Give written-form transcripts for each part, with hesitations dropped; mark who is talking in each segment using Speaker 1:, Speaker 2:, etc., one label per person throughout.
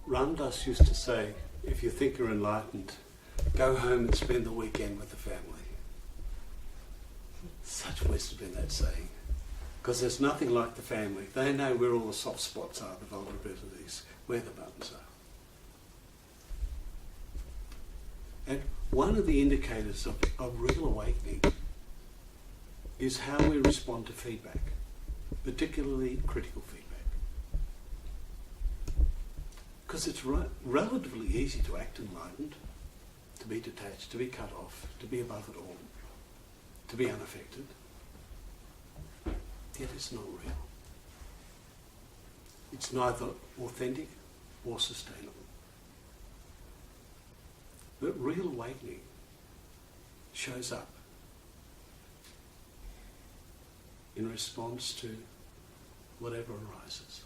Speaker 1: Ramdas used to say, if you think you're enlightened, go home and spend the weekend with the family. Such wisdom in that saying. Because there's nothing like the family. They know where all the soft spots are, the vulnerabilities, where the buttons are. And one of the indicators of real awakening is how we respond to feedback, particularly critical feedback. Because it's relatively easy to act enlightened, to be detached, to be cut off, to be above it all, to be unaffected. Yet it's not real. It's neither authentic or sustainable. But real awakening shows up in response to whatever arises.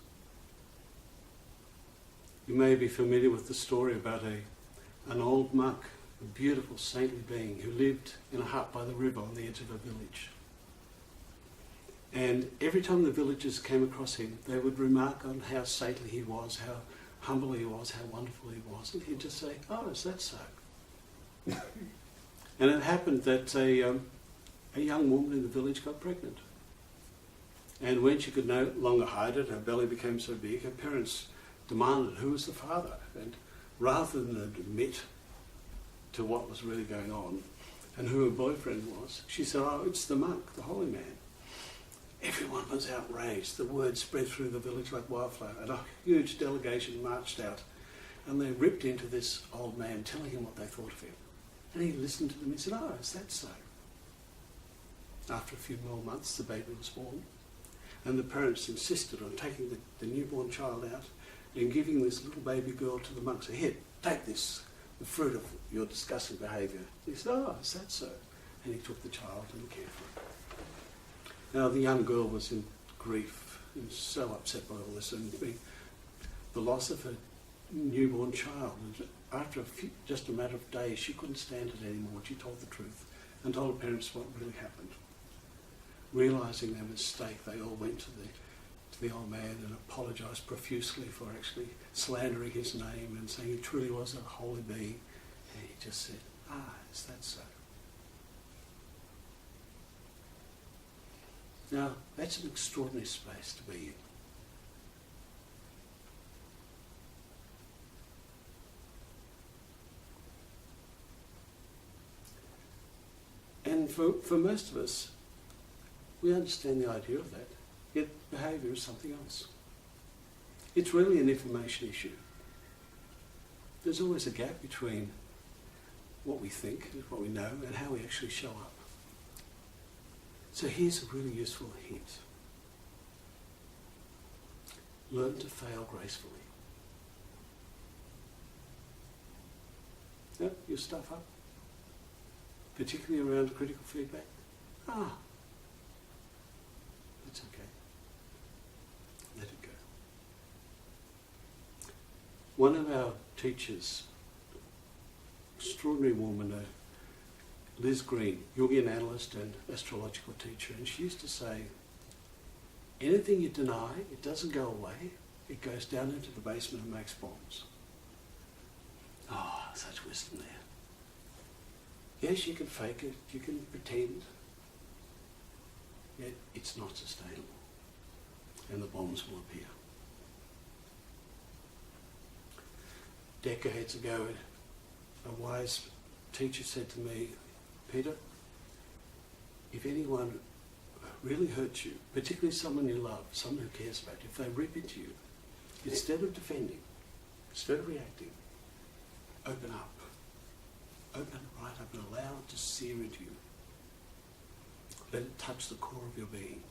Speaker 1: You may be familiar with the story about an old monk, a beautiful saintly being who lived in a hut by the river on the edge of a village. And every time the villagers came across him, they would remark on how saintly he was, how humble he was, how wonderful he was. And he'd just say, "Oh, is that so?" And it happened that a young woman in the village got pregnant. And when she could no longer hide it, her belly became so big, her parents demanded who was the father. And rather than admit to what was really going on and who her boyfriend was, she said, "Oh, it's the monk, the holy man." Everyone was outraged. The word spread through the village like wildfire, and a huge delegation marched out, and they ripped into this old man, telling him what they thought of him. And he listened to them and said, "Oh, is that so?" After a few more months, the baby was born, and the parents insisted on taking the newborn child out and giving this little baby girl to the monk. So, "Here, take this, the fruit of your disgusting behaviour." He said, "Oh, is that so?" And he took the child and cared for it. Now, the young girl was in grief and so upset by all this, and the loss of her newborn child. And after just a matter of days, she couldn't stand it anymore. She told the truth and told her parents what really happened. Realising their mistake, they all went to the old man and apologised profusely for actually slandering his name and saying he truly was a holy being. And he just said, "Ah, is that so?" Now, that's an extraordinary space to be in. And for most of us, we understand the idea of that, yet behaviour is something else. It's really an information issue. There's always a gap between what we think, what we know, and how we actually show up. So here's a really useful hint. Learn to fail gracefully. Yep, you stuff up, particularly around critical feedback. It's okay. Let it go. One of our teachers, extraordinary woman, Liz Green, Jungian analyst and astrological teacher, and she used to say, anything you deny, it doesn't go away, it goes down into the basement and makes bombs. Oh, such wisdom there. Yes, you can fake it, you can pretend, yet it's not sustainable, and the bombs will appear. Decades ago, a wise teacher said to me, "Peter, if anyone really hurts you, particularly someone you love, someone who cares about you, if they rip into you, instead of defending, instead of reacting, open up. Open right up and allow it to sear into you. Let it touch the core of your being.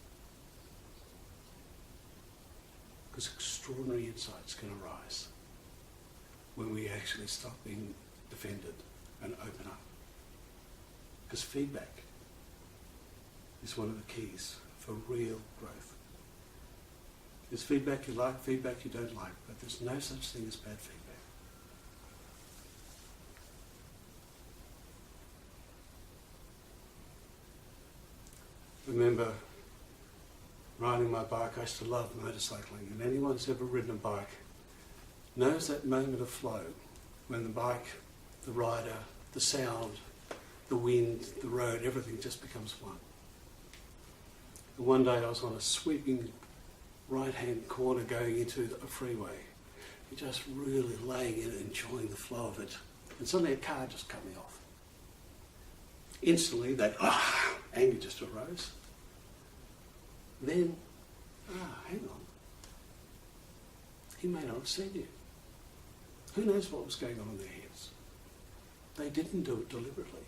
Speaker 1: Because extraordinary insights can arise when we actually stop being defended and open up. Because feedback is one of the keys for real growth. There's feedback you like, feedback you don't like, but there's no such thing as bad feedback. Remember riding my bike. I used to love motorcycling, and anyone who's ever ridden a bike knows that moment of flow when the bike, the rider, the sound, the wind, the road, everything just becomes one. And one day I was on a sweeping right-hand corner going into a freeway, just really laying in it, enjoying the flow of it, and suddenly a car just cut me off. Instantly that anger just arose. Then, hang on. He may not have seen you. Who knows what was going on in their heads? They didn't do it deliberately.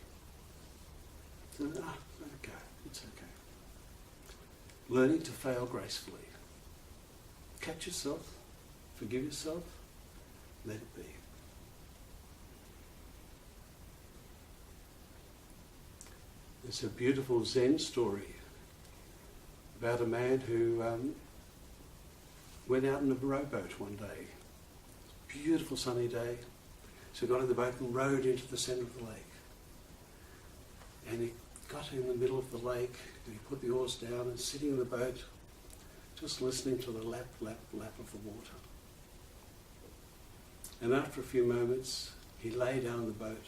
Speaker 1: So, okay, it's okay. Learning to fail gracefully. Catch yourself, forgive yourself, let it be. There's a beautiful Zen story about a man who went out in a rowboat one day. Beautiful sunny day. So he got in the boat and rowed into the centre of the lake. And he got in the middle of the lake and he put the oars down and sitting in the boat, just listening to the lap, lap, lap of the water. And after a few moments, he lay down in the boat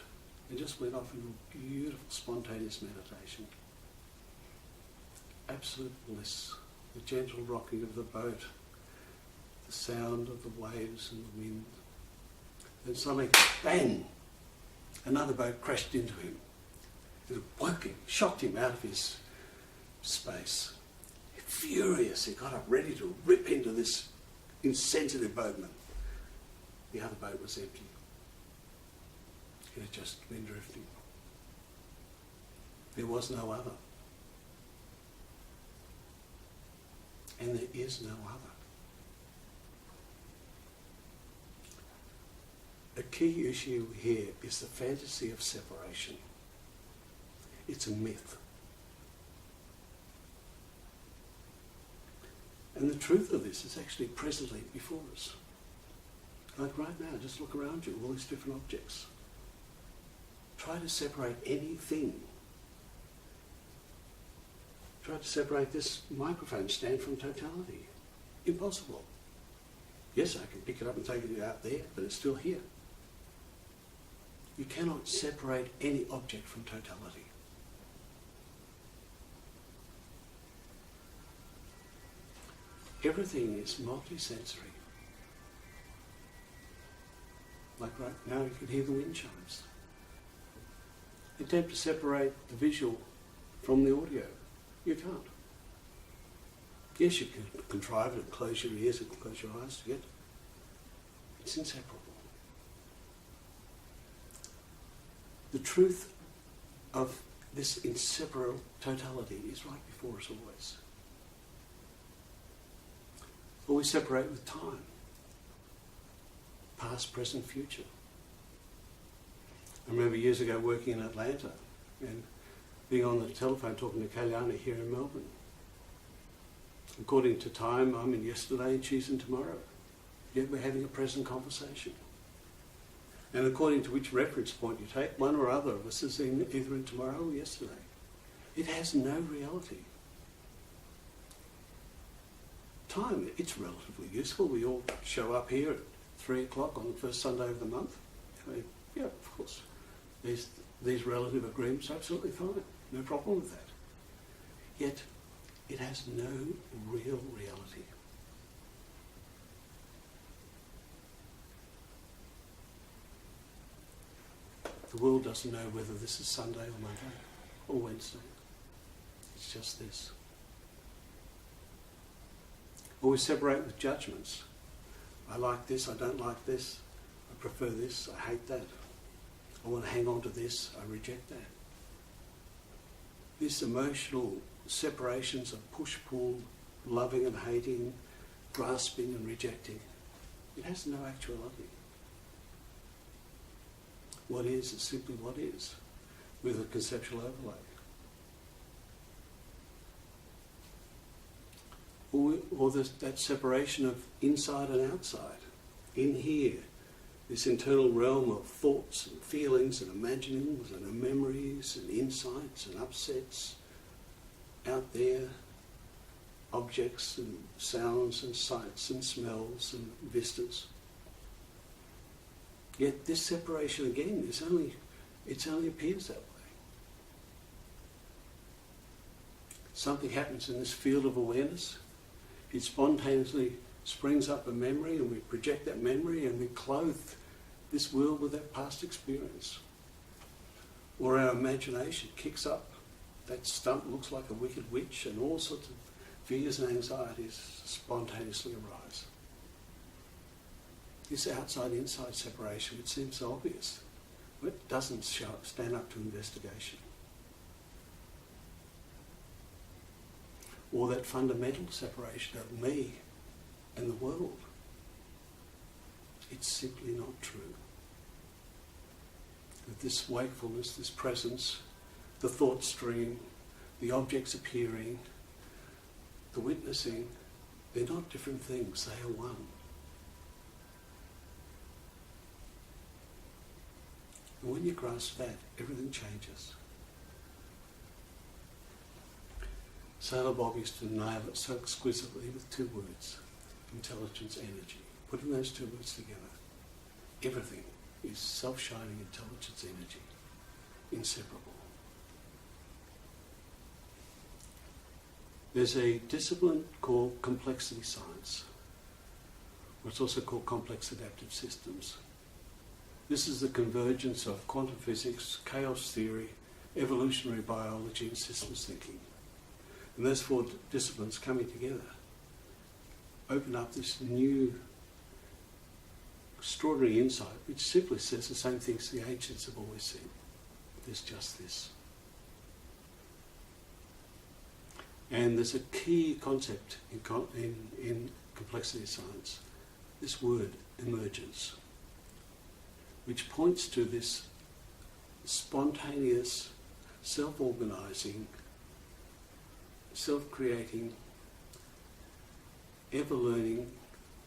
Speaker 1: and just went off into a beautiful, spontaneous meditation. Absolute bliss, the gentle rocking of the boat, the sound of the waves and the wind. Then suddenly, bang! Another boat crashed into him. It woke him, shocked him out of his space. Furious, he got up ready to rip into this insensitive boatman. The other boat was empty. It had just been drifting. There was no other. And there is no other. A key issue here is the fantasy of separation. It's a myth. And the truth of this is actually presently before us. Like right now, just look around you, all these different objects. Try to separate anything. Try to separate this microphone stand from totality. Impossible. Yes, I can pick it up and take it out there, but it's still here. You cannot separate any object from totality. Everything is multisensory. Like right now you can hear the wind chimes. Attempt to separate the visual from the audio. You can't. Yes, you can contrive it and close your ears and close your eyes to get it. It's inseparable. The truth of this inseparable totality is right before us always. Always separate with time. Past, present, future. I remember years ago working in Atlanta and being on the telephone talking to Kalyani here in Melbourne. According to time, I'm in yesterday and she's in tomorrow. Yet we're having a present conversation. And according to which reference point you take, one or other of us is in either in tomorrow or yesterday. It has no reality. Time, it's relatively useful. We all show up here at 3 o'clock on the first Sunday of the month. I mean, yeah, of course. These relative agreements are absolutely fine. No problem with that. Yet, it has no real reality. The world doesn't know whether this is Sunday or Monday or Wednesday. It's just this. Or we separate with judgments. I like this, I don't like this, I prefer this, I hate that. I want to hang on to this, I reject that. These emotional separations of push-pull, loving and hating, grasping and rejecting, it has no actuality. What is simply what is, with a conceptual overlay. Or that separation of inside and outside. In here, this internal realm of thoughts and feelings and imaginings and memories and insights and upsets. Out there, objects and sounds and sights and smells and vistas. Yet this separation again it only appears that way. Something happens in this field of awareness. It spontaneously springs up a memory, and we project that memory and we clothe this world with that past experience. Or our imagination kicks up. That stump looks like a wicked witch, and all sorts of fears and anxieties spontaneously arise. This outside-inside separation, which seems obvious, but it doesn't stand up to investigation. Or that fundamental separation of me and the world. It's simply not true. That this wakefulness, this presence, the thought stream, the objects appearing, the witnessing, they're not different things, they are one. And when you grasp that, everything changes. Sailor Bob used to nail it so exquisitely with two words: intelligence, energy. Putting those two words together, everything is self-shining intelligence, energy, inseparable. There's a discipline called complexity science, or it's also called complex adaptive systems. This is the convergence of quantum physics, chaos theory, evolutionary biology, and systems thinking. And those four disciplines coming together open up this new extraordinary insight, which simply says the same things the ancients have always said. There's just this. And there's a key concept in complexity science, this word, emergence, which points to this spontaneous, self-organising, self-creating, ever-learning,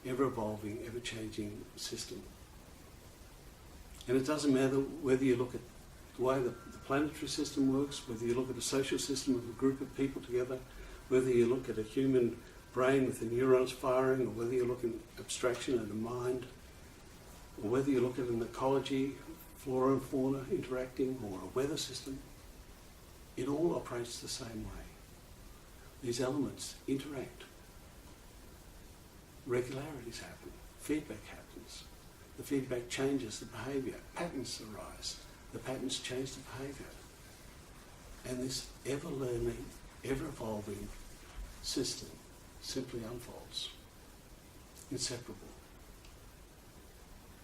Speaker 1: ever-evolving, ever-changing system. And it doesn't matter whether you look at the way the planetary system works, whether you look at a social system of a group of people together, whether you look at a human brain with the neurons firing, or whether you look at abstraction and a mind, or whether you look at an ecology, flora and fauna interacting, or a weather system, it all operates the same way. These elements interact. Regularities happen. Feedback happens. The feedback changes the behaviour. Patterns arise. The patterns change the behaviour. And this ever-learning, ever-evolving system simply unfolds. Inseparable.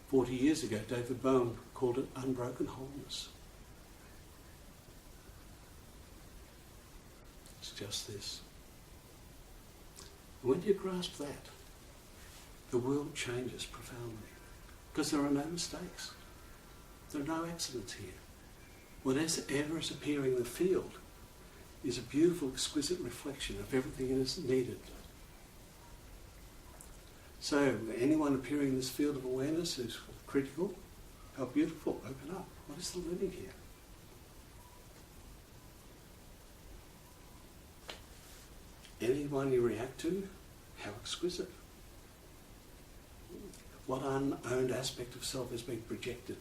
Speaker 1: 40 years ago, David Bohm called it unbroken wholeness. It's just this. When you grasp that, the world changes profoundly, because there are no mistakes. There are no accidents here. Whatever is appearing in the field is a beautiful, exquisite reflection of everything that is needed. So, anyone appearing in this field of awareness is critical. How beautiful, open up. What is the living here? Anyone you react to, how exquisite. What unowned aspect of self is being projected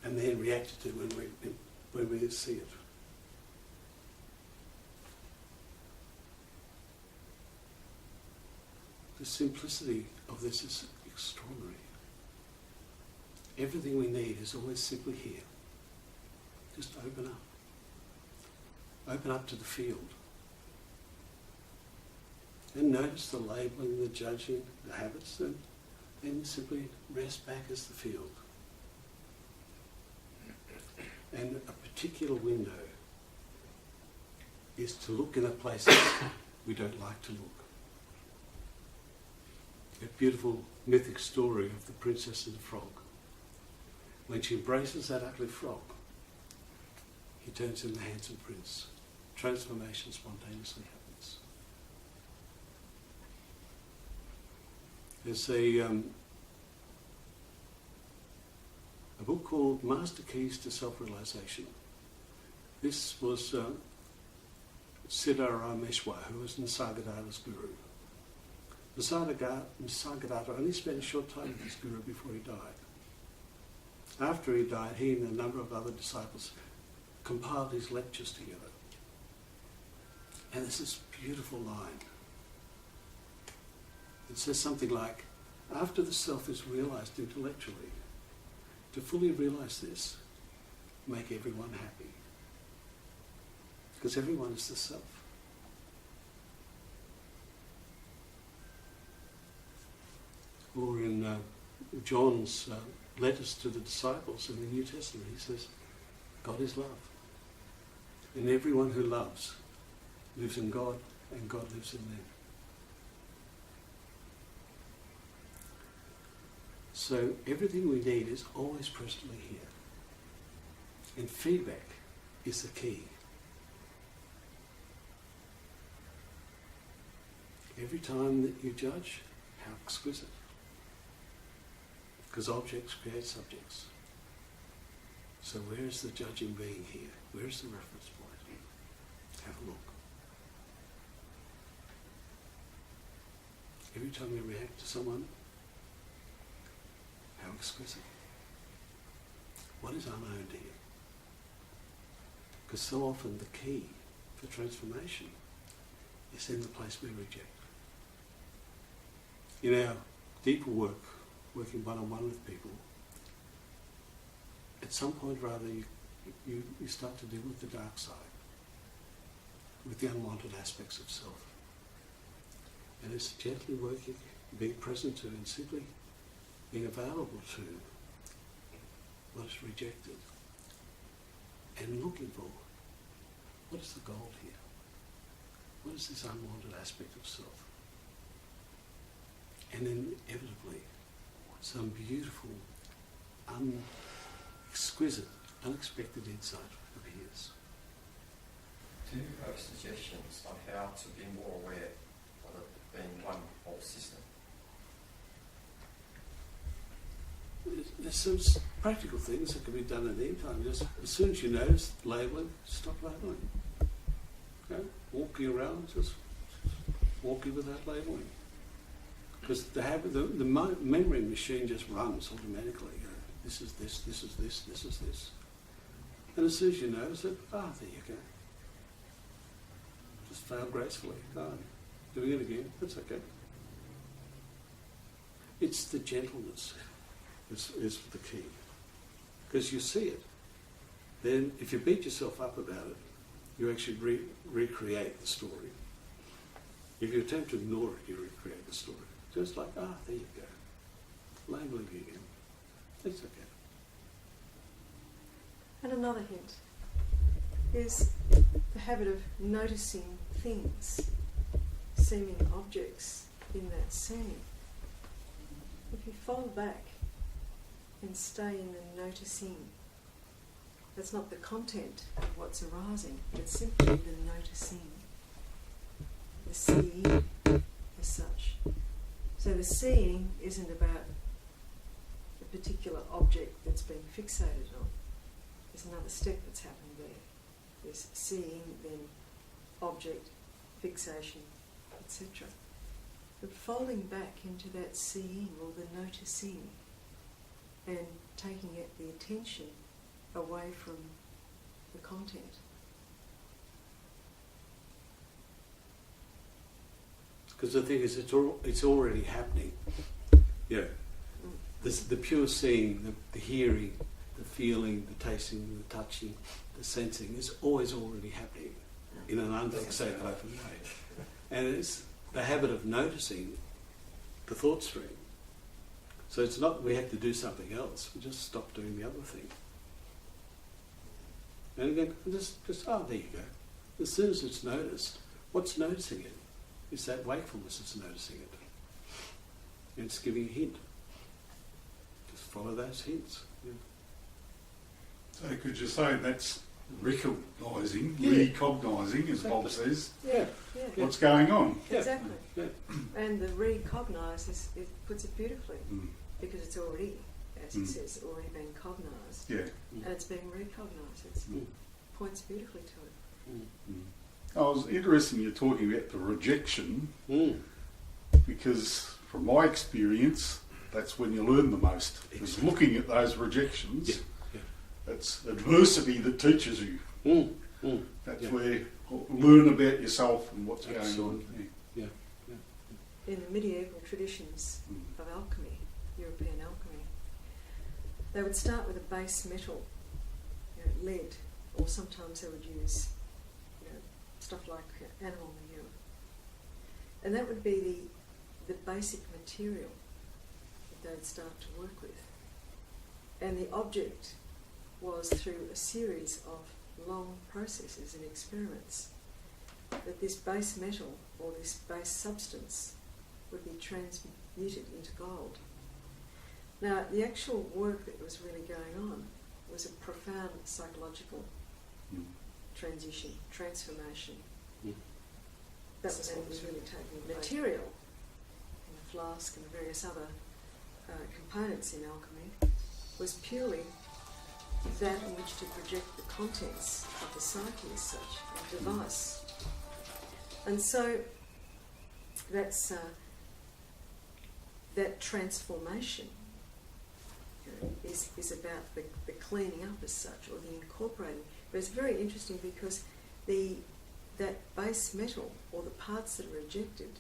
Speaker 1: and then reacted to when we see it. The simplicity of this is extraordinary. Everything we need is always simply here. Just open up. Open up to the field. And notice the labelling, the judging, the habits, and then simply rest back as the field. And a particular window is to look in the places we don't like to look. A beautiful mythic story of the princess and the frog. When she embraces that ugly frog, he turns into the handsome prince. Transformation spontaneously happens. There's a book called Master Keys to Self-Realization. This was Siddhar Rameshwar, who was Nisargadatta's guru. Nisargadatta only spent a short time with his guru before he died. After he died, he and a number of other disciples compiled his lectures together. And there's this beautiful line. It says something like, after the self is realized intellectually, to fully realize this, make everyone happy. Because everyone is the self. Or in John's letters to the disciples in the New Testament, he says, God is love. And everyone who loves lives in God and God lives in them. So everything we need is always presently here. And feedback is the key. Every time that you judge, how exquisite. Because objects create subjects. So where is the judging being here? Where is the reference point? Have a look. Every time you react to someone, how exquisite. What is unowned here? Because so often the key for transformation is in the place we reject. In our deeper work, working one-on-one with people, at some point or other you start to deal with the dark side, with the unwanted aspects of self. And it's gently working, being present to, and simply being available to what is rejected, and looking for what is the gold here? What is this unwanted aspect of self? And then inevitably some beautiful, exquisite, unexpected insight appears.
Speaker 2: Do you have suggestions on how to be more aware of it being one whole system?
Speaker 1: There's some practical things that can be done at any time. Just as soon as you notice labelling, stop labelling. Okay? Walking around, just walking without labelling. Because the memory machine just runs automatically. You know, this is this, this is this, this is this. And as soon as you notice it, there you go. Just fail gracefully. Doing it again, that's okay. It's the gentleness is the key. Because you see it. Then if you beat yourself up about it, you actually recreate the story. If you attempt to ignore it, you recreate the story. Just like, there you go. Labelling again. It's okay.
Speaker 3: And another hint is the habit of noticing things, seeming objects in that scene. If you fall back and stay in the noticing, that's not the content of what's arising, but simply the noticing, the seeing as such. So the seeing isn't about the particular object that's being fixated on. There's another step that's happened there. There's seeing, then object, fixation, etc. But folding back into that seeing or the noticing and taking it, the attention away from the content.
Speaker 1: Because the thing is, it's already happening. Yeah. The pure seeing, the hearing, the feeling, the tasting, the touching, the sensing is always already happening in an unfixated open way. And it's the habit of noticing the thought stream. So it's not we have to do something else, we just stop doing the other thing. And again, just there you go. As soon as it's noticed, what's noticing it? It's that wakefulness that's noticing it. And it's giving a hint. Just follow those hints. Yeah.
Speaker 4: So could you say that's recognising,
Speaker 1: Yeah.
Speaker 4: recognising, as Bob says,
Speaker 1: Yeah.
Speaker 4: what's going on?
Speaker 1: Yeah.
Speaker 3: Exactly.
Speaker 1: Yeah.
Speaker 3: And the recognise, it puts it beautifully,
Speaker 4: Mm.
Speaker 3: because it's already, as he says, already been cognised.
Speaker 4: Yeah.
Speaker 3: And it's being recognised. It points beautifully to it.
Speaker 4: Mm. I was interested in you talking about the rejection, because from my experience, that's when you learn the most. Is looking at those rejections.
Speaker 1: Yeah, yeah.
Speaker 4: It's adversity that teaches you. That's
Speaker 1: Yeah.
Speaker 4: where you learn about yourself and what's going on.
Speaker 1: Absolutely. Yeah.
Speaker 3: In the medieval traditions of alchemy, European alchemy, they would start with a base metal, lead, or sometimes they would use stuff like animal manure. And that would be the basic material that they would start to work with. And the object was through a series of long processes and experiments that this base metal or this base substance would be transmuted into gold. Now, the actual work that was really going on was a profound psychological transition, transformation. That was really taking material in the flask and the various other components in alchemy was purely that in which to project the contents of the psyche as such, a device. And so that's that transformation is about the cleaning up as such, or the incorporating. But it's very interesting because that base metal, or the parts that are rejected,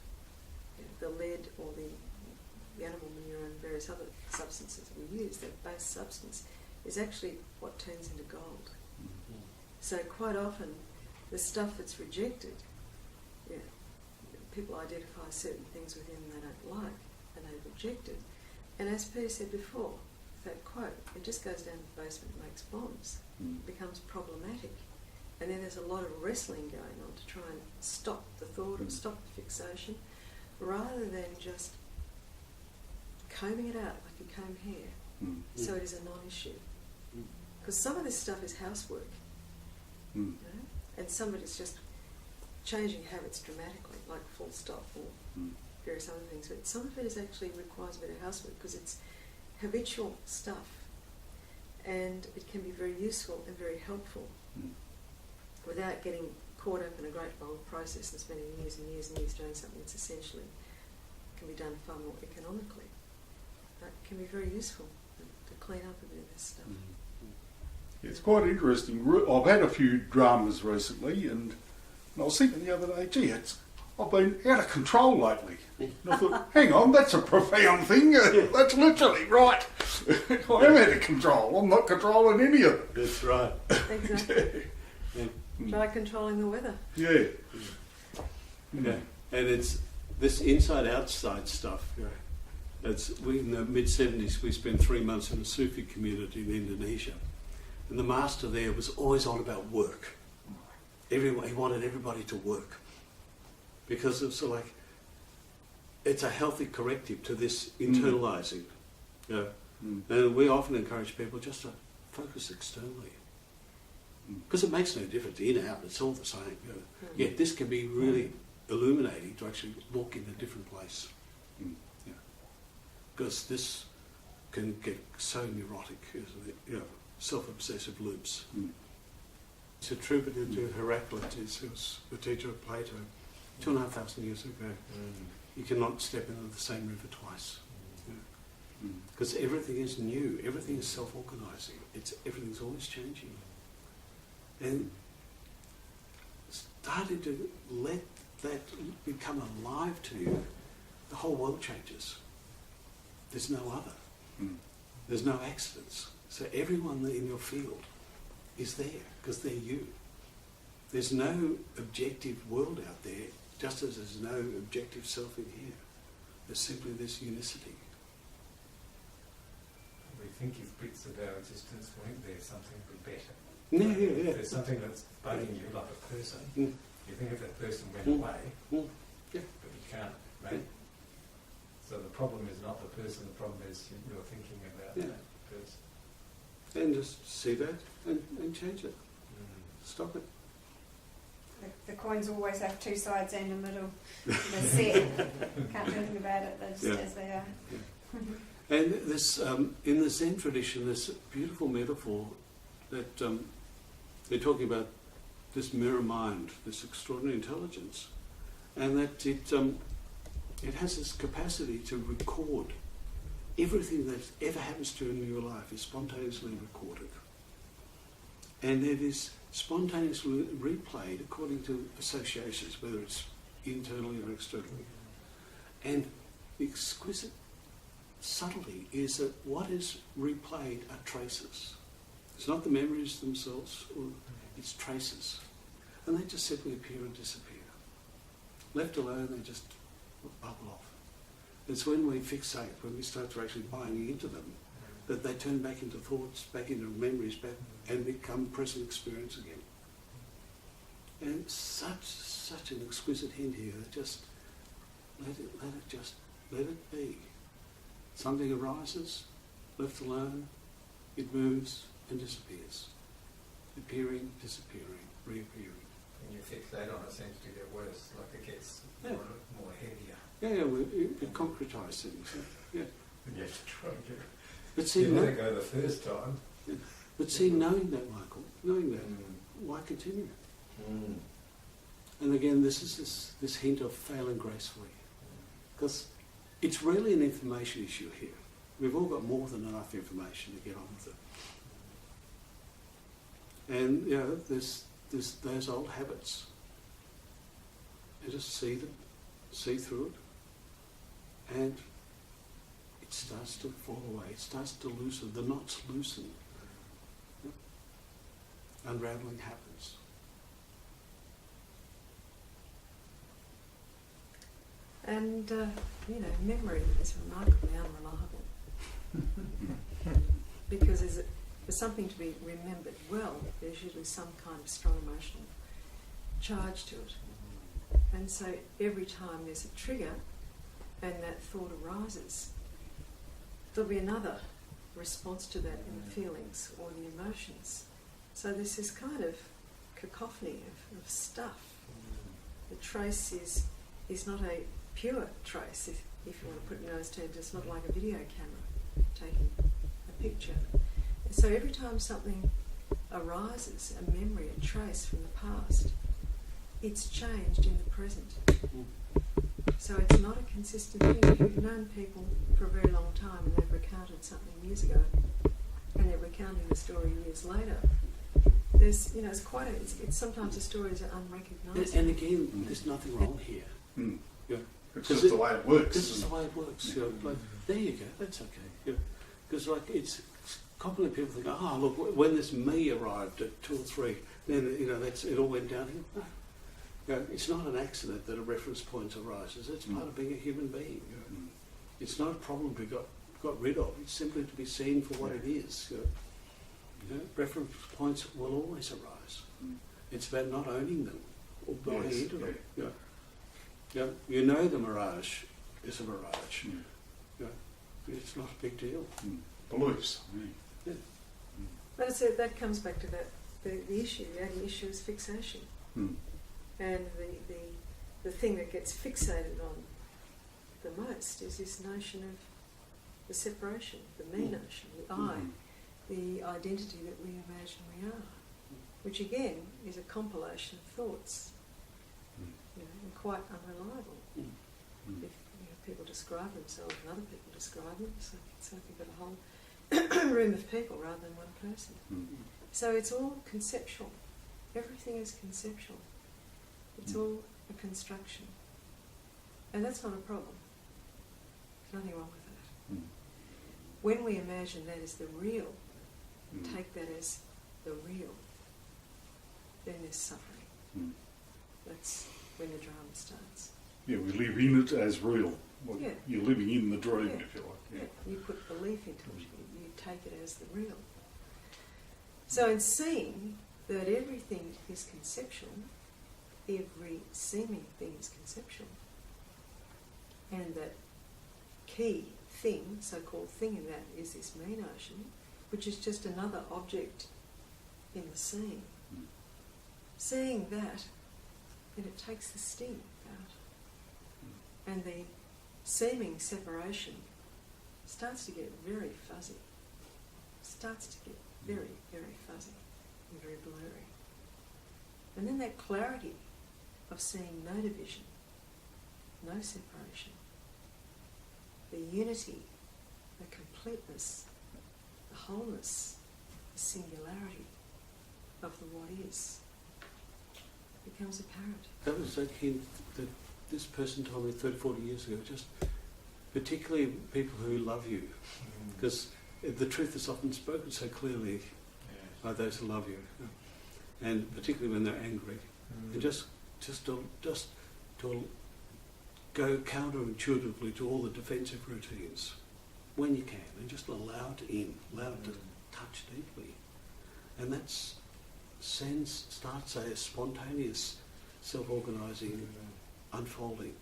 Speaker 3: the lead or the animal manure and various other substances that we use, that base substance is actually what turns into gold. So quite often the stuff that's rejected, people identify certain things within them they don't like and they reject it. And as Peter said before, that quote, it just goes down to the basement and makes bombs. It becomes problematic. And then there's a lot of wrestling going on to try and stop the thought or stop the fixation, rather than just combing it out like you comb hair. So it is a non-issue. Because some of this stuff is housework, and some of it is just changing habits dramatically, like full stop or various other things. But some of it is actually requires a bit of housework because it's habitual stuff, and it can be very useful and very helpful without getting caught up in a great long process and spending years and years and years doing something that's essentially can be done far more economically. It can be very useful to clean up a bit of this stuff.
Speaker 4: It's quite interesting. I've had a few dramas recently, and I was thinking the other day, gee, I've been out of control lately. And I thought, hang on, that's a profound thing. That's literally right. I am out of control. I'm not controlling any of it.
Speaker 1: That's right.
Speaker 3: Exactly. Try controlling the weather.
Speaker 4: Yeah.
Speaker 1: And it's this inside-outside stuff. In the mid-70s, we spent 3 months in a Sufi community in Indonesia. And the master there was always on about work. He wanted everybody to work. Because it's like, it's a healthy corrective to this internalising. And we often encourage people just to focus externally. Because it makes no difference, in, out, it's all the same. Yet this can be really illuminating to actually look in a different place. Because this can get so neurotic, isn't it? Self-obsessive loops. It's attributed to Heraclitus, who was the teacher of Plato 2,500 years ago. You cannot step into the same river twice. Because everything is new, everything is self-organising, everything's always changing. And starting to let that become alive to you, the whole world changes. There's no other. There's no accidents. So everyone in your field is there because they're you. There's no objective world out there, just as there's no objective self in here. There's simply this unicity.
Speaker 5: We think if bits of our existence weren't there, something would be better.
Speaker 1: Yeah.
Speaker 5: If there's something that's bugging you, like a person, you think if that person went away, but you can't, right? So the problem is not the person, the problem is you're thinking about that person.
Speaker 1: And just see that and change it. Stop it.
Speaker 6: The coins always have two sides and a middle. They're set. Can't do anything about it. They're just as they are.
Speaker 1: And this, in the Zen tradition, this beautiful metaphor that they're talking about this mirror mind, this extraordinary intelligence, and that it has this capacity to record everything that ever happens to you in your life is spontaneously recorded. And it is spontaneously replayed according to associations, whether it's internally or externally. And the exquisite subtlety is that what is replayed are traces. It's not the memories themselves, it's traces. And they just simply appear and disappear. Left alone, they just bubble off. It's when we fixate, when we start to actually buying into them, that they turn back into thoughts, back into memories, back and become present experience again. And such an exquisite hint here that just let it be. Something arises, left alone, it moves and disappears. Appearing, disappearing, reappearing.
Speaker 5: When you fixate on it, it seems to get worse, like it gets more heavier.
Speaker 1: We concretise things. Yeah.
Speaker 5: And you have to try and get it.
Speaker 1: But see,
Speaker 5: you let it go the first time.
Speaker 1: But see, knowing that, Michael, knowing that, why continue? And again, this is this hint of failing gracefully. Because it's really an information issue here. We've all got more than enough information to get on with it. And, you know, there's those old habits. And just see them, see through it. And it starts to fall away. It starts to loosen. The knots loosen. Unraveling happens.
Speaker 3: And, memory is remarkably unreliable. Because for something to be remembered well, there's usually some kind of strong emotional charge to it. And so every time there's a trigger and that thought arises, there'll be another response to that in the feelings or the emotions. So there's this kind of cacophony of stuff. The trace is not a pure trace, if you want to put it in those terms. It's not like a video camera taking a picture. And so every time something arises, a memory, a trace from the past, it's changed in the present. So it's not a consistent thing. If you've known people for a very long time and they've recounted something years ago and they're recounting the story years later, there's, it's sometimes the stories are unrecognisable.
Speaker 1: And again, there's nothing wrong here. Yeah.
Speaker 4: It's just the way it works.
Speaker 1: This is the way it works. You know, like, there you go, that's okay. Because it's commonly people think, look, when this me arrived at 2 or 3, then it all went downhill. No. It's not an accident that a reference point arises. It's part of being a human being. It's not a problem to be got rid of. It's simply to be seen for what it is. Reference points will always arise. It's about not owning them or buying into them. You know the mirage is a mirage. It's not a big deal.
Speaker 4: Beliefs.
Speaker 3: But that comes back to the issue. The only issue is fixation. And the thing that gets fixated on the most is this notion of the separation, the me notion, the I, the identity that we imagine we are, which again is a compilation of thoughts, and quite unreliable. If people describe themselves and other people describe them, so you've got a whole room of people rather than one person. So it's all conceptual. Everything is conceptual. It's all a construction. And that's not a problem. There's nothing wrong with that. When we imagine that as the real, take that as the real, then there's suffering. That's when the drama starts.
Speaker 4: Yeah, we live in it as real. Well, you're living in the dream, if you like.
Speaker 3: You put belief into it. You take it as the real. So in seeing that everything is conceptual, every seeming thing is conceptual, and that key thing, so-called thing in that, is this me notion, which is just another object in the seeing. Seeing that, then it takes the sting out. And the seeming separation starts to get very fuzzy. Starts to get very, very fuzzy and very blurry. And then that clarity of seeing no division, no separation, the unity the completeness, the wholeness, the singularity of the what is becomes apparent.
Speaker 1: That was a hint that this person told me 30, 40 years ago, just particularly people who love you, because the truth is often spoken so clearly by those who love you, and particularly when they're angry. And just to go counterintuitively to all the defensive routines when you can, and just allow it in, allow it to touch deeply. And that's starts a spontaneous, self-organising unfolding.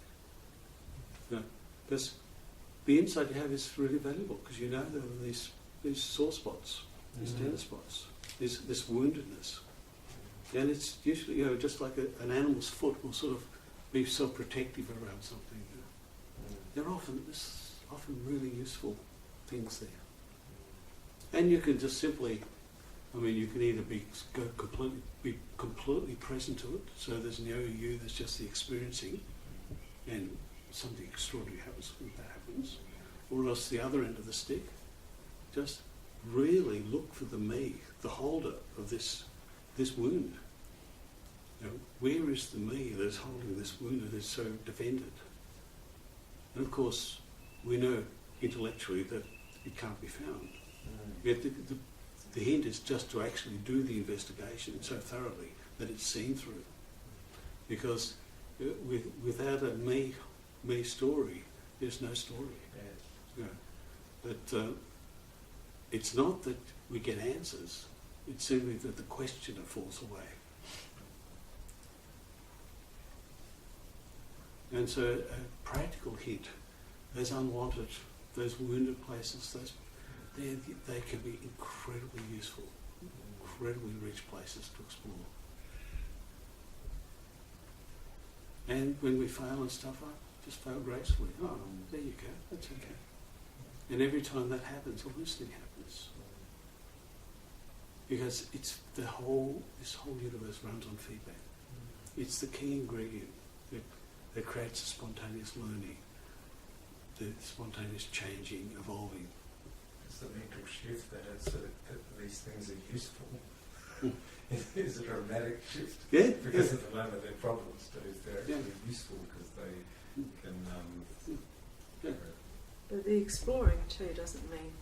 Speaker 1: Because the insight you have is really valuable, because you know there are these sore spots, these tender spots, this woundedness. And it's usually, just like an animal's foot will sort of be self-protective around something. There are often really useful things there. And you can just simply, you can either be completely present to it, so there's no you, there's just the experiencing, and something extraordinary happens when that happens, or else the other end of the stick, just really look for the me, the holder of this wound. Where is the me that is holding this wound that is so defended? And of course, we know intellectually that it can't be found. Yet the hint is just to actually do the investigation so thoroughly that it's seen through. Because without a me story, there's no story. But it's not that we get answers, it's simply that the questioner falls away. And so a practical hint, those unwanted, those wounded places, they can be incredibly useful, incredibly rich places to explore. And when we fail and stuff, I just fail gracefully. Oh, there you go, that's okay. And every time that happens, a loosening happens. Because it's this whole universe runs on feedback. It's the key ingredient that creates a spontaneous learning, the spontaneous changing, evolving.
Speaker 5: It's the mental shift that these things are useful. It is a dramatic shift.
Speaker 1: Yeah.
Speaker 5: Because at the moment they're problems, but they're actually useful because they can.
Speaker 3: But the exploring too doesn't mean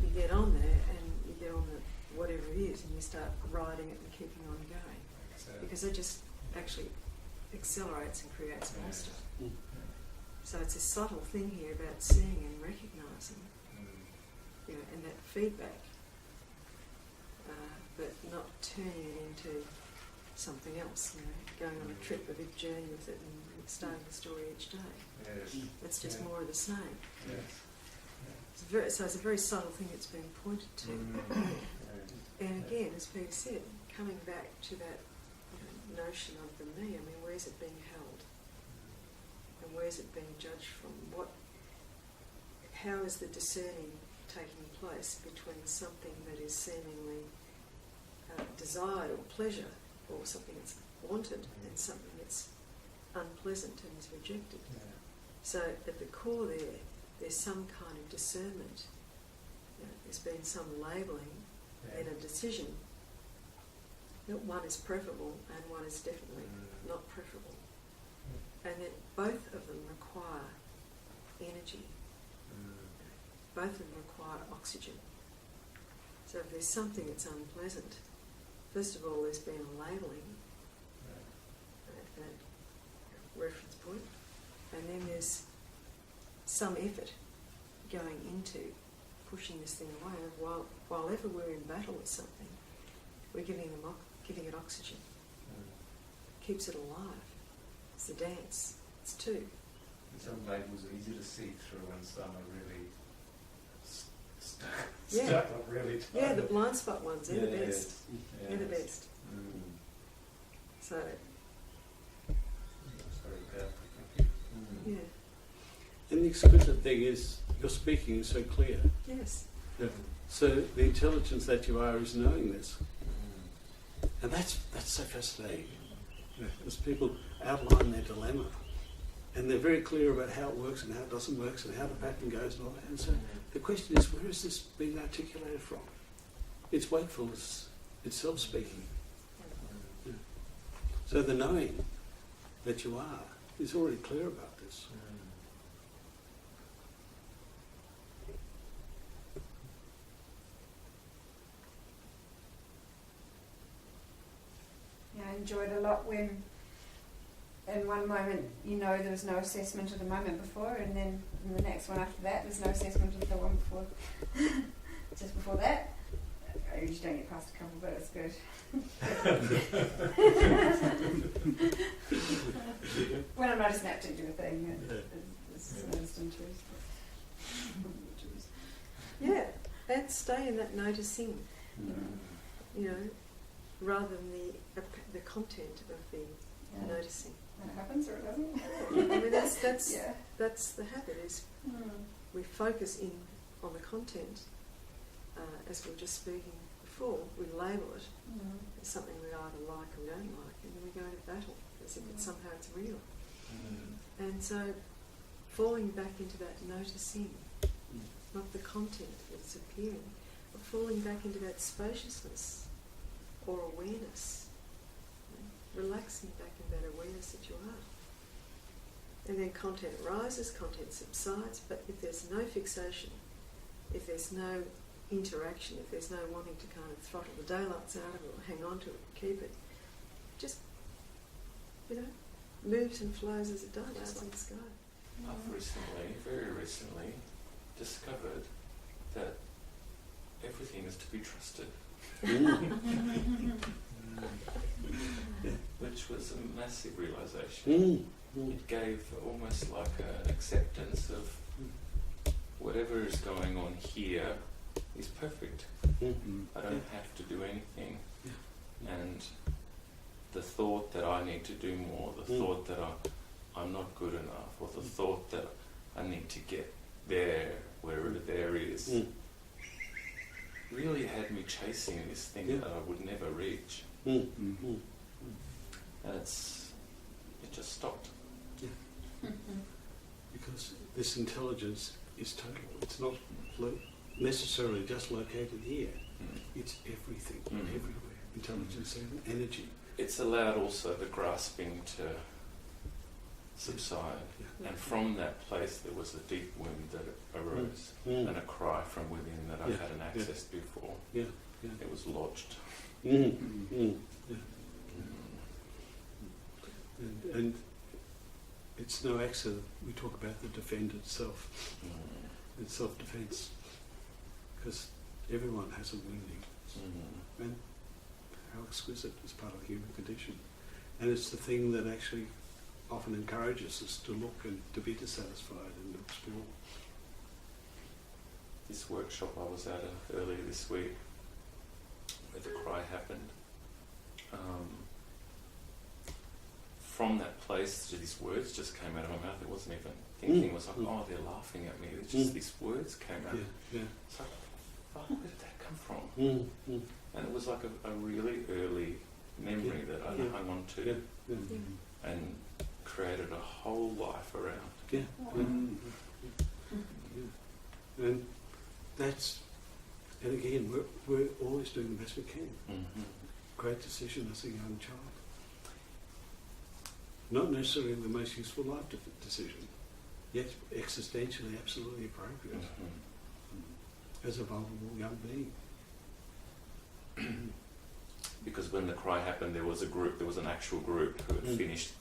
Speaker 3: you get on there and you get on the whatever it is and you start riding it and keeping on going.
Speaker 5: Exactly.
Speaker 3: Because it just actually accelerates and creates more stuff. So it's a subtle thing here about seeing and recognising, and that feedback, but not turning it into something else. Going on a trip, a big journey with it, and starting the story each day.
Speaker 5: Yes.
Speaker 3: It's just more of the same.
Speaker 5: Yes.
Speaker 3: So it's a very subtle thing that's being pointed to. And again, as Peter said, coming back to that notion of the me, where's it being held? And where's it being judged from? How is the discerning taking place between something that is seemingly desired or pleasure, or something that's wanted, and something that's unpleasant and is rejected? So at the core there's some kind of discernment. There's been some labelling and a decision that one is preferable and one is definitely not preferable. And that both of them require energy. Both of them require oxygen. So if there's something that's unpleasant, first of all there's been a labelling, a reference point, and then there's some effort going into pushing this thing away. While ever we're in battle with something, we're giving it oxygen. Keeps it alive. It's a dance. It's two.
Speaker 5: Some labels are easy to see through and some are really stuck up really tight.
Speaker 3: Yeah, the blind spot ones, they're the best. They're the best. So, yeah.
Speaker 1: And the exquisite thing is, your speaking is so clear.
Speaker 3: Yes.
Speaker 1: So the intelligence that you are is knowing this. And that's so fascinating. As people outline their dilemma, And they're very clear about how it works and how it doesn't work and how the pattern goes and all that. And so the question is, where is this being articulated from? It's wakefulness, it's self-speaking. Yeah. So the knowing that you are is already clear about this.
Speaker 6: Yeah, I enjoyed a lot when in one moment there was no assessment of the moment before, and then in the next one after that there's no assessment of the one before. Just before that, I usually don't get past a couple, but it's good. When I'm not a snap to do a thing, it's an instant truth.
Speaker 3: Yeah, and stay in that noticing, rather than the content of the noticing.
Speaker 6: And it happens or it doesn't.
Speaker 3: I mean, that's
Speaker 6: Yeah.
Speaker 3: that's the habit. Is we focus in on the content, as we were just speaking before. We label it as something we either like or we don't like, and then we go into battle as if somehow it's real. And so, falling back into that noticing, not the content that's appearing, but falling back into that spaciousness or awareness. Relaxing back in that awareness that you are. And then content rises, content subsides, but if there's no fixation, if there's no interaction, if there's no wanting to kind of throttle the daylights out of it or hang on to it, keep it, just, moves and flows as it does out in the sky.
Speaker 7: I've very recently, discovered that everything is to be trusted. Which was a massive realization. It gave almost like an acceptance of whatever is going on here is perfect. I don't have to do anything. And the thought that I need to do more, the thought that I'm not good enough, or the thought that I need to get there, wherever there is, really had me chasing this thing that I would never reach. And it just stopped.
Speaker 1: Because this intelligence is total. It's not necessarily just located here. It's everything, everywhere. Intelligence and energy.
Speaker 7: It's allowed also the grasping to subside. And from that place there was a deep wound that arose and a cry from within that I hadn't accessed before. It was lodged.
Speaker 1: And it's no accident we talk about the defended self. It's self-defense. Because everyone has a wounding. And how exquisite is part of the human condition. And it's the thing that actually often encourages us to look and to be dissatisfied and to explore.
Speaker 7: This workshop I was at earlier this week, where the cry happened, from that place, these words just came out of my mouth. It wasn't even thinking. It was like, oh, they're laughing at me. It's just these words came out. It's like, fuck, where did that come from? And it was like a really early memory that I hung on to and created a whole life around.
Speaker 1: And that's, and again, we're always doing the best we can. Great decision as a young child. Not necessarily the most useful life decision, yet existentially absolutely appropriate as a vulnerable young being.
Speaker 7: Because when the cry happened, there was an actual group who had finished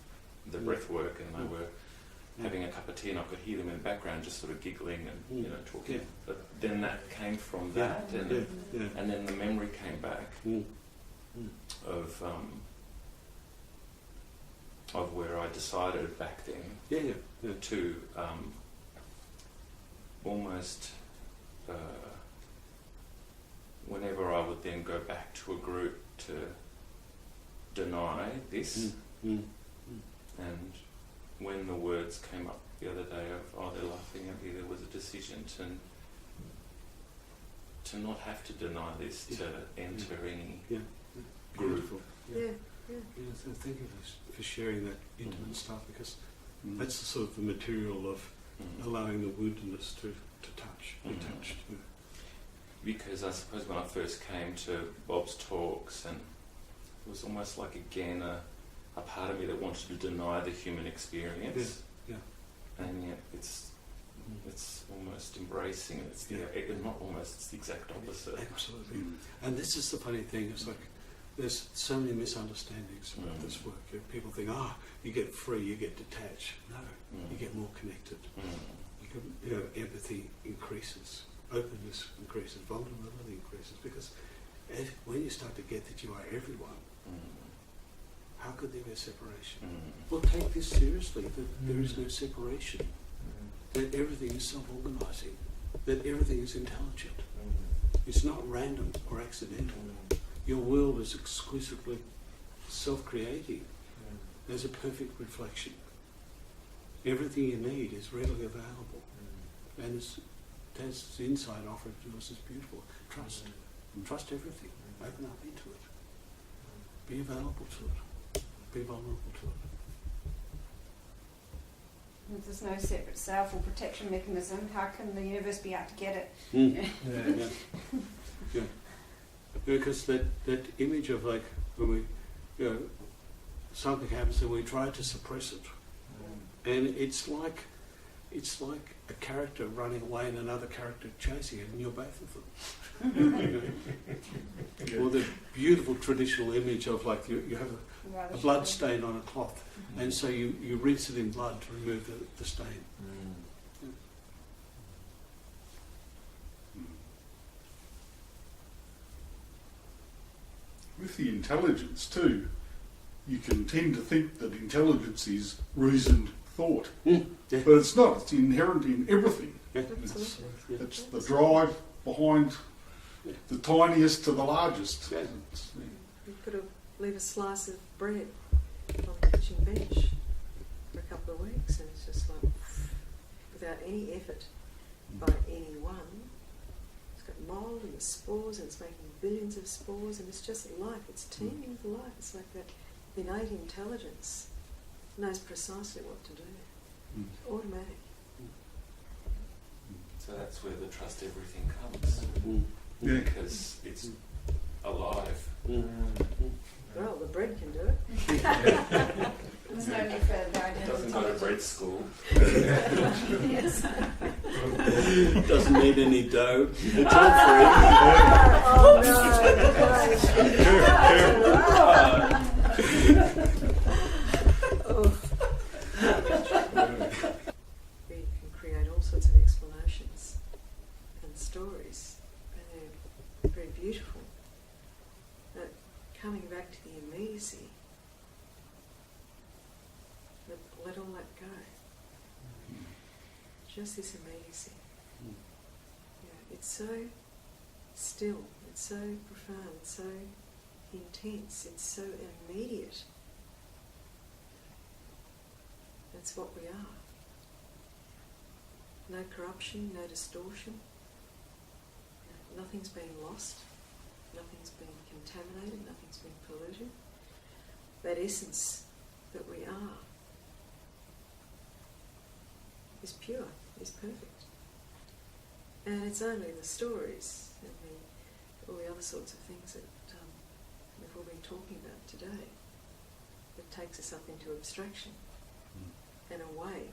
Speaker 7: the breath work, and they were having a cup of tea, and I could hear them in the background just sort of giggling and talking. But then that came from that, and then the memory came back of where I decided back then to almost whenever I would then go back to a group to deny this, and when the words came up the other day of, oh, they're laughing at me, there was a decision to not have to deny this, to enter any group.
Speaker 1: So thank you for sharing that intimate stuff, because That's the sort of the material of
Speaker 7: Mm.
Speaker 1: allowing the woundedness to touch, be
Speaker 7: Mhm.
Speaker 1: touched. Yeah.
Speaker 7: Because I suppose when I first came to Bob's talks, and it was almost like again a part of me that wanted to deny the human experience,
Speaker 1: Yeah,
Speaker 7: and yet it's almost embracing it. It's not almost, it's the exact opposite.
Speaker 1: Absolutely. And this is the funny thing, it's like there's so many misunderstandings about this work. People think, you get free, you get detached. No, you get more connected. Empathy increases, openness increases, vulnerability increases, because when you start to get that you are everyone, how could there be a separation? Well, take this seriously, that there is no separation, that everything is self-organising, that everything is intelligent. It's not random or accidental. Your world is exclusively self-creating. There's a perfect reflection. Everything you need is readily available. And as insight offered to us is beautiful. Trust. Trust everything. Open up into it. Be available to it. Be vulnerable to it.
Speaker 6: If there's no separate self or protection mechanism, how can the universe be out to get it?
Speaker 1: Yeah. Because that image of like when we, something happens and we try to suppress it, and it's like a character running away and another character chasing it, and you're both of them. Or the beautiful traditional image of like you have a blood stain on a cloth, and so you rinse it in blood to remove the stain.
Speaker 4: With the intelligence too, you can tend to think that intelligence is reasoned thought,
Speaker 1: Yeah.
Speaker 4: but it's not. It's inherent in everything.
Speaker 1: Yeah.
Speaker 4: It's the drive behind the tiniest to the largest.
Speaker 1: Yeah.
Speaker 3: You could leave a slice of bread on the kitchen bench for a couple of weeks, and it's just like, without any effort by anyone. It's got mould and the spores, and it's making billions of spores, and it's just life. It's teeming with life. It's like that innate intelligence knows precisely what to do. Automatic.
Speaker 7: So that's where the trust everything comes,
Speaker 4: Yeah.
Speaker 7: because it's alive.
Speaker 3: Well, the bread can do it.
Speaker 6: There's no need for the idea
Speaker 7: It doesn't
Speaker 6: of
Speaker 7: go to
Speaker 6: intelligence.
Speaker 7: bread school.
Speaker 6: Yes.
Speaker 1: Doesn't need any dough. It's all free.
Speaker 3: Oh no! We can create all sorts of explanations and stories, and they're very beautiful. But coming back to the immediacy, let all that go. Just this immediacy. It's so still, it's so profound, it's so intense, it's so immediate. That's what we are. No corruption, no distortion. Nothing's been lost, nothing's been contaminated, nothing's been polluted. That essence that we are is pure, is perfect. And it's only the stories and all the other sorts of things that we've all been talking about today that takes us up into abstraction and away,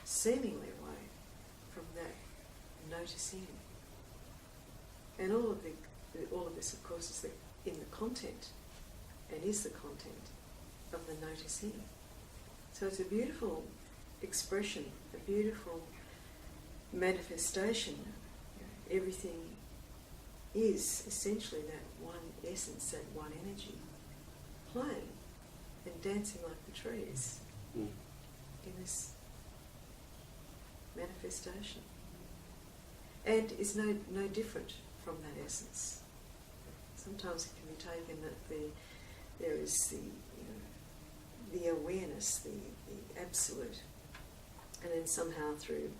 Speaker 3: seemingly away from that noticing. And all of this, of course, is in the content, and is the content of the noticing. So it's a beautiful expression, a beautiful manifestation. Everything is essentially that one essence, that one energy, playing and dancing like the trees in this manifestation, and is no different from that essence. Sometimes it can be taken that there is the awareness, the absolute, and then somehow through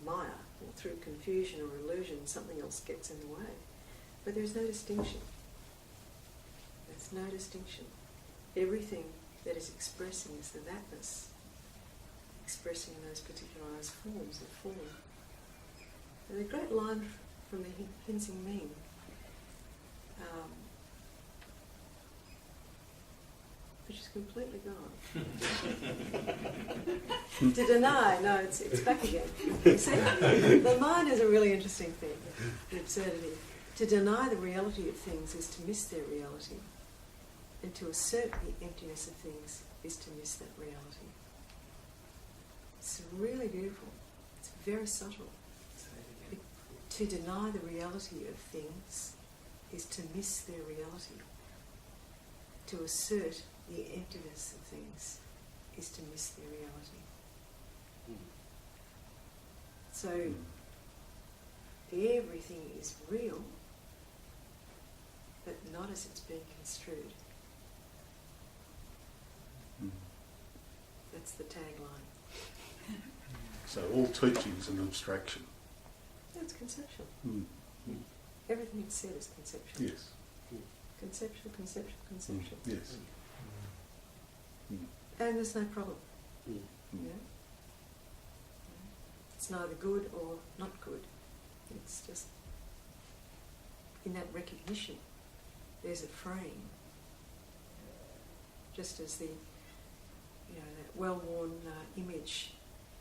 Speaker 3: Maya or through confusion or illusion something else gets in the way. But there's no distinction. There's no distinction. Everything that is expressing is the thatness. expressing those particularised forms of form. And a great line from the Hensing Ming, which is completely gone. To deny, no, it's back again. You see, the mind is a really interesting thing, the absurdity. To deny the reality of things is to miss their reality, and to assert the emptiness of things is to miss that reality. It's really beautiful. It's very subtle. To deny the reality of things is to miss their reality. To assert the emptiness of things is to miss their reality. So everything is real, but not as it's being construed. That's the tagline.
Speaker 4: So all teaching is an abstraction.
Speaker 3: It's conceptual.
Speaker 4: Mm.
Speaker 3: Everything it's said is conceptual.
Speaker 4: Yes.
Speaker 3: Conceptual, conceptual, conceptual.
Speaker 4: Yes.
Speaker 3: And there's no problem.
Speaker 1: Mm.
Speaker 3: Yeah? It's neither good or not good. It's just in that recognition there's a frame. Just as the that well-worn image,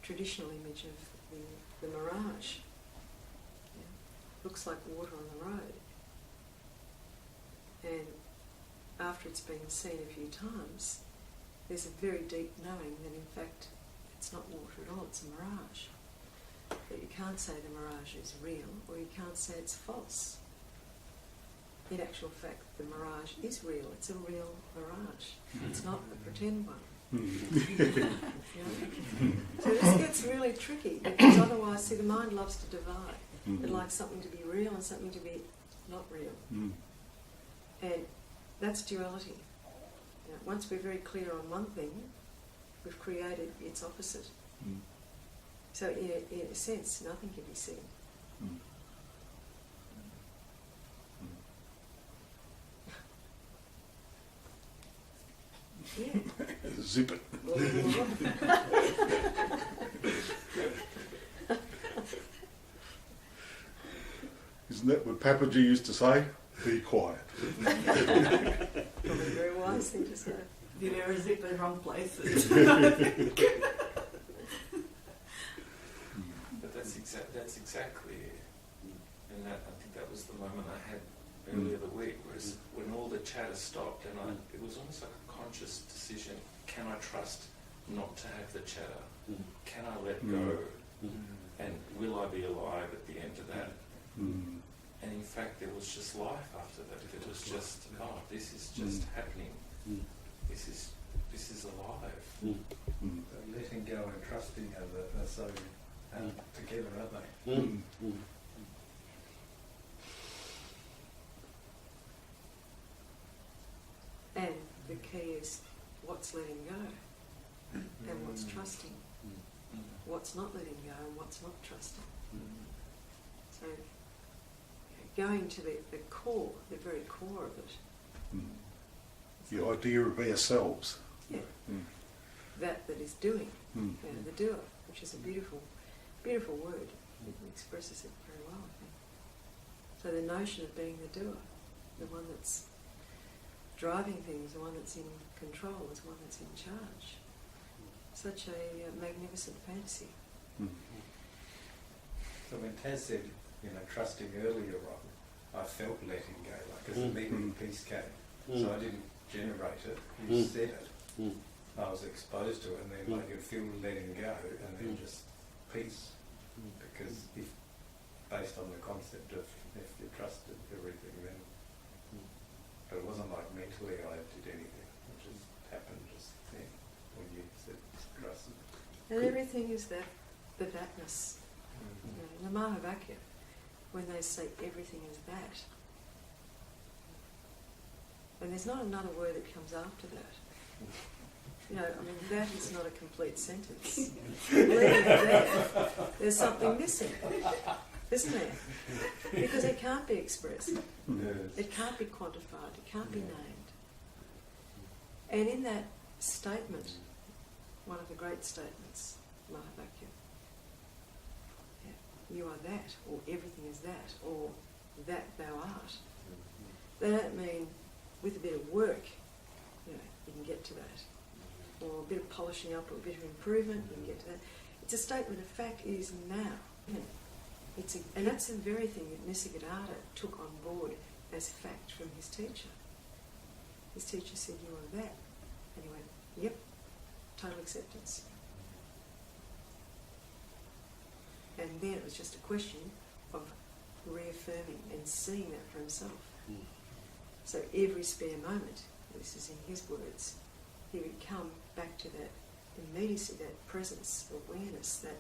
Speaker 3: traditional image of the mirage. Looks like water on the road. And after it's been seen a few times, there's a very deep knowing that in fact it's not water at all, it's a mirage. But you can't say the mirage is real, or you can't say it's false. In actual fact, the mirage is real, it's a real mirage. It's not a pretend one. So this gets really tricky, because otherwise, see, the mind loves to divide. It likes something to be real and something to be not real. And that's duality. Once we're very clear on one thing, we've created its opposite. So in a sense, nothing can be seen. Yeah.
Speaker 4: Zip it. Isn't that what Papaji used to say? Be quiet.
Speaker 3: Probably a very wise thing to say.
Speaker 8: You never zip in the wrong place.
Speaker 7: But that's exactly it. And that, I think that was the moment I had earlier the week, was when all the chatter stopped, and it was almost like a conscious decision. Can I trust not to have the chatter? Can I let go? And will I be alive at the end of that? And in fact, there was just life after that. It was just, this is just happening. This is alive.
Speaker 5: Letting go and trusting are so together, aren't they?
Speaker 3: And the key is what's letting go and what's trusting. What's not letting go and what's not trusting. So going to the core, the very core of it.
Speaker 4: The idea of ourselves.
Speaker 3: Yeah. That is doing. The doer, which is a beautiful, beautiful word. It expresses it very well, I think. So the notion of being the doer, the one that's driving things, the one that's in control, is one that's in charge. Such a magnificent fantasy.
Speaker 5: So when Taz said, trusting earlier on, I felt letting go, like as the meaning piece came. So I didn't generate it, you said it. I was exposed to it, and then I could feel letting go, and then just peace. Because if, based on the concept of if you trusted everything, then. But it wasn't like mentally I did anything, it just happened just then when you said trust.
Speaker 3: And everything is the thatness. The Mahavakya, when they say everything is that. And there's not another word that comes after that. That is not a complete sentence. Leaving it there, there's something missing, isn't there? Because it can't be expressed. It can't be quantified. It can't be named. And in that statement, one of the great statements, Mahavakya. Yeah. You are that, or everything is that, or that thou art. They don't mean with a bit of work, you can get to that. Or a bit of polishing up or a bit of improvement, you can get to that. It's a statement of fact, it is now. And that's the very thing that Nisargadatta took on board as fact from his teacher. His teacher said, you are that. And he went, yep, total acceptance. And then it was just a question of reaffirming and seeing that for himself. So every spare moment, this is in his words, he would come back to that immediacy, that presence, awareness, that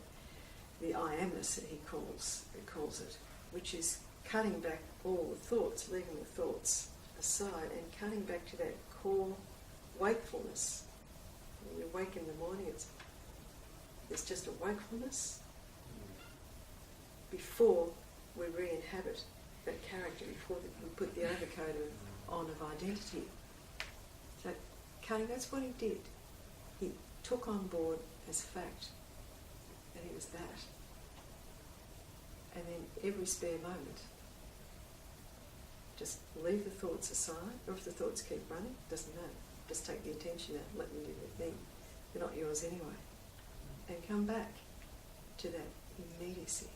Speaker 3: the I amness that he calls it, which is cutting back all the thoughts, leaving the thoughts aside and cutting back to that core wakefulness. When you wake in the morning, it's just a wakefulness before we re-inhabit that character, before we put the overcoat on of identity. So cutting, that's what he did. He took on board as fact that he was that. And then every spare moment, just leave the thoughts aside, or if the thoughts keep running, doesn't matter. Just take the attention out and let them do their thing. They're not yours anyway. And come back to that immediacy.